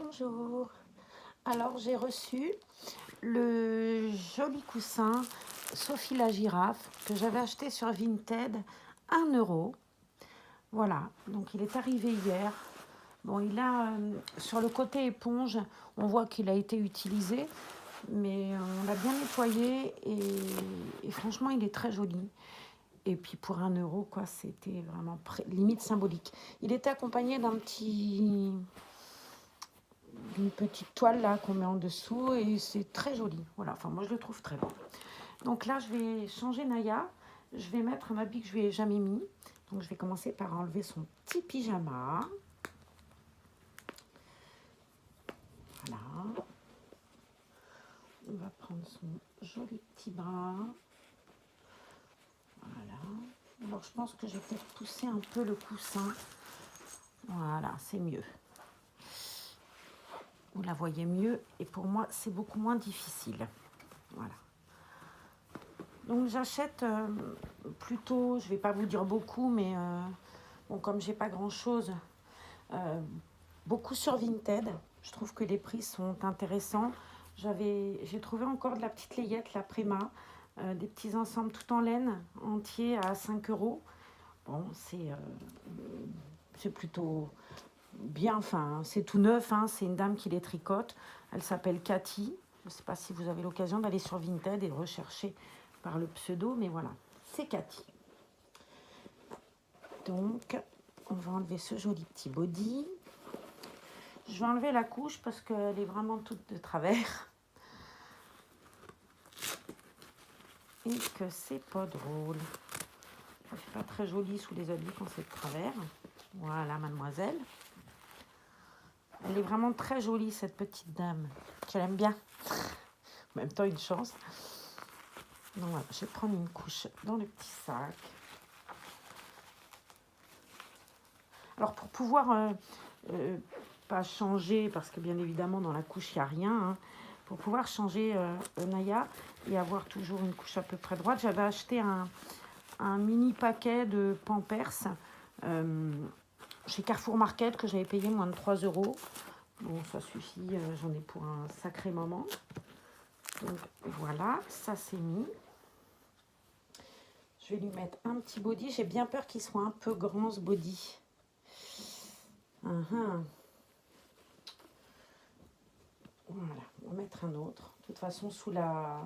Bonjour. Alors j'ai reçu le joli coussin Sophie la girafe que j'avais acheté sur Vinted, 1 €. Voilà, donc il est arrivé hier. Bon, il a sur le côté éponge, on voit qu'il a été utilisé, mais on l'a bien nettoyé et franchement il est très joli. Et puis pour 1 €, quoi, c'était vraiment limite symbolique. Il était accompagné d'une petite toile là qu'on met en dessous et c'est très joli. Voilà, enfin moi je le trouve très beau. Donc là je vais changer Naya. Je vais mettre un habit que je lui ai jamais mis. Donc je vais commencer par enlever son petit pyjama. Voilà. On va prendre son joli petit bras. Voilà. Alors je pense que je vais peut-être pousser un peu le coussin. Voilà, c'est mieux. Vous la voyez mieux et pour moi c'est beaucoup moins difficile. Voilà. Donc j'achète plutôt, je ne vais pas vous dire beaucoup, mais bon, comme j'ai pas grand chose, beaucoup sur Vinted. Je trouve que les prix sont intéressants. J'ai trouvé encore de la petite layette, la Préma, des petits ensembles tout en laine entiers à 5 €. Bon, c'est plutôt bien, enfin c'est tout neuf, hein, c'est une dame qui les tricote. Elle s'appelle Cathy. Je ne sais pas si vous avez l'occasion d'aller sur Vinted et de rechercher par le pseudo, mais voilà, c'est Cathy. Donc, on va enlever ce joli petit body. Je vais enlever la couche parce qu'elle est vraiment toute de travers. Et que c'est pas drôle. C'est pas très joli sous les habits quand c'est de travers. Voilà, mademoiselle. Elle est vraiment très jolie, cette petite dame. Je l'aime bien. En même temps, une chance. Donc voilà, je vais prendre une couche dans le petit sac. Alors pour pouvoir pas changer, parce que bien évidemment dans la couche il n'y a rien, hein, pour pouvoir changer Naya et avoir toujours une couche à peu près droite, j'avais acheté un mini paquet de Pampers chez Carrefour Market que j'avais payé moins de 3 €. Bon, ça suffit, j'en ai pour un sacré moment. Donc voilà, ça c'est mis. Je vais lui mettre un petit body. J'ai bien peur qu'il soit un peu grand ce body. Voilà, on va mettre un autre. De toute façon, sous la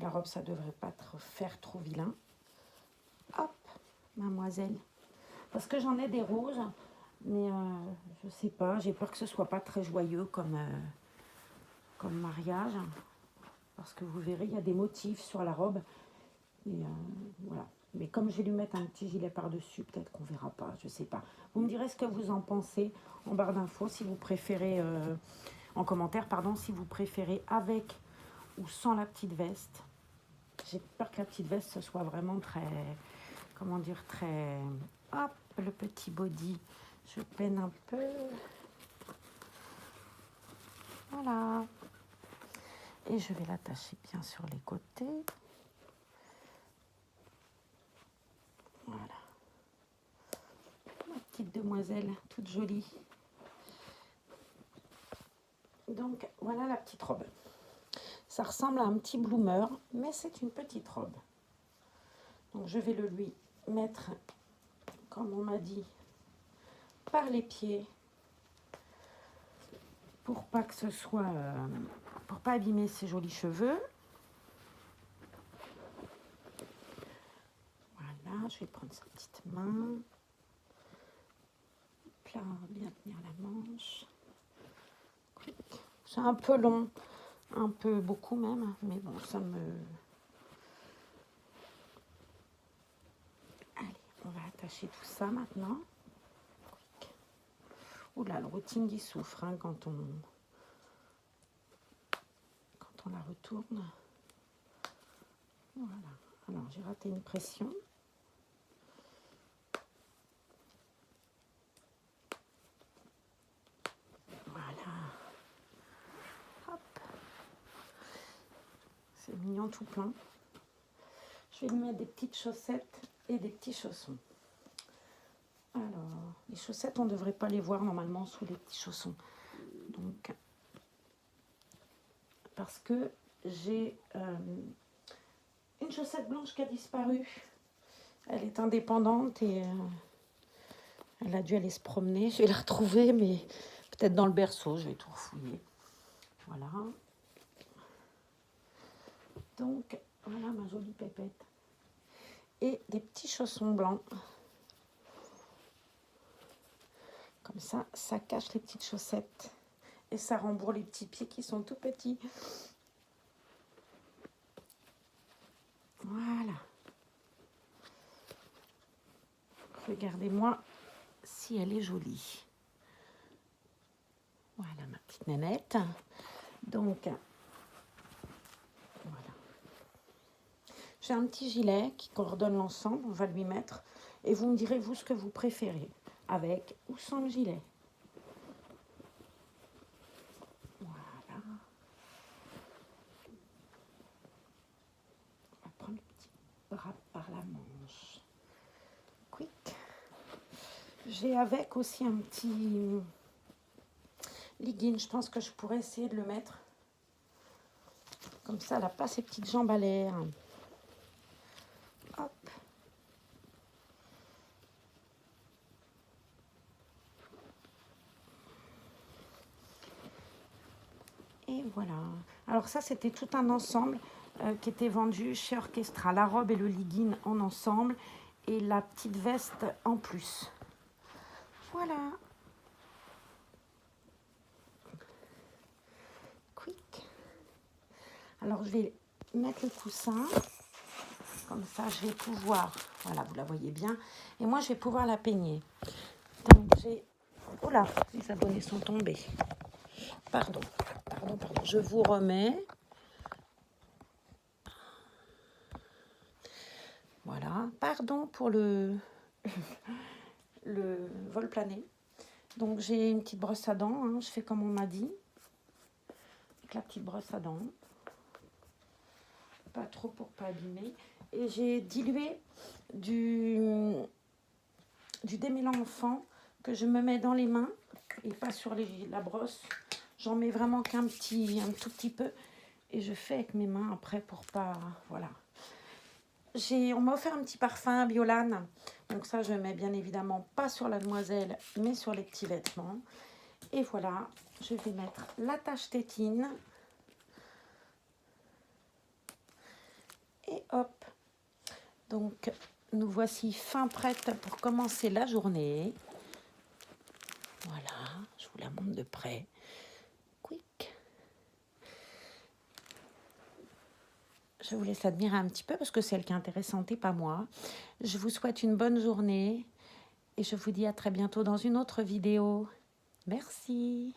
robe, ça ne devrait pas faire trop vilain. Hop, mademoiselle. Parce que j'en ai des roses, mais je sais pas, j'ai peur que ce soit pas très joyeux comme mariage. Parce que vous verrez, il y a des motifs sur la robe. Et voilà. Mais comme je vais lui mettre un petit gilet par-dessus, peut-être qu'on verra pas, je sais pas. Vous me direz ce que vous en pensez en barre d'infos, si vous préférez, en commentaire, pardon, si vous préférez avec ou sans la petite veste. J'ai peur que la petite veste, ce soit vraiment très, comment dire, très... Hop, le petit body, je peine un peu. Voilà. Et je vais l'attacher bien sur les côtés. Voilà. Ma petite demoiselle, toute jolie. Donc, voilà la petite robe. Ça ressemble à un petit bloomer, mais c'est une petite robe. Donc, je vais le lui mettre, comme on m'a dit, par les pieds, pour pas que ce soit... pour pas abîmer ses jolis cheveux. Voilà, je vais prendre sa petite main. Là, bien tenir la manche. C'est un peu long, un peu beaucoup même, mais bon, ça me... Allez, on va attacher tout ça maintenant. Oula, le routing il souffre hein, quand on la retourne. Voilà. Alors, j'ai raté une pression. Voilà. Hop. C'est mignon tout plein. Je vais lui mettre des petites chaussettes et des petits chaussons. Alors, Les chaussettes, on ne devrait pas les voir normalement sous les petits chaussons. Donc, parce que j'ai une chaussette blanche qui a disparu. Elle est indépendante et elle a dû aller se promener. Je vais la retrouver, mais peut-être dans le berceau. Je vais tout refouiller. Voilà. Donc, voilà ma jolie pépette. Et des petits chaussons blancs. Comme ça, ça cache les petites chaussettes. Et ça rembourre les petits pieds qui sont tout petits. Voilà. Regardez-moi si elle est jolie. Voilà ma petite nénette. Donc, voilà. J'ai un petit gilet qui coordonne l'ensemble. On va lui mettre. Et vous me direz, vous, ce que vous préférez. Avec ou sans le gilet. Voilà. On va prendre le petit drap par la manche. Quick. J'ai avec aussi un petit legging. Je pense que je pourrais essayer de le mettre. Comme ça, elle n'a pas ses petites jambes à l'air. Hop. Et voilà. Alors ça, c'était tout un ensemble qui était vendu chez Orchestra. La robe et le legging en ensemble et la petite veste en plus. Voilà. Quick. Alors, je vais mettre le coussin. Comme ça, je vais pouvoir... Voilà, vous la voyez bien. Et moi, je vais pouvoir la peigner. Donc, j'ai... Oh là, les abonnés sont tombés. Pardon. Je vous remets. Voilà. Pardon pour le vol plané. Donc, j'ai une petite brosse à dents. Hein. Je fais comme on m'a dit. Avec la petite brosse à dents. Pas trop pour pas abîmer. Et j'ai dilué du démêlant enfant que je me mets dans les mains et pas sur la brosse. J'en mets vraiment un tout petit peu et je fais avec mes mains après pour pas... Voilà. On m'a offert un petit parfum Biolane. Donc ça, je mets bien évidemment pas sur la demoiselle, mais sur les petits vêtements. Et voilà, je vais mettre l'attache tétine. Et hop. Donc, nous voici fin prête pour commencer la journée. Voilà, je vous la montre de près. Quick. Je vous laisse admirer un petit peu parce que c'est elle qui est intéressante et pas moi. Je vous souhaite une bonne journée et je vous dis à très bientôt dans une autre vidéo. Merci.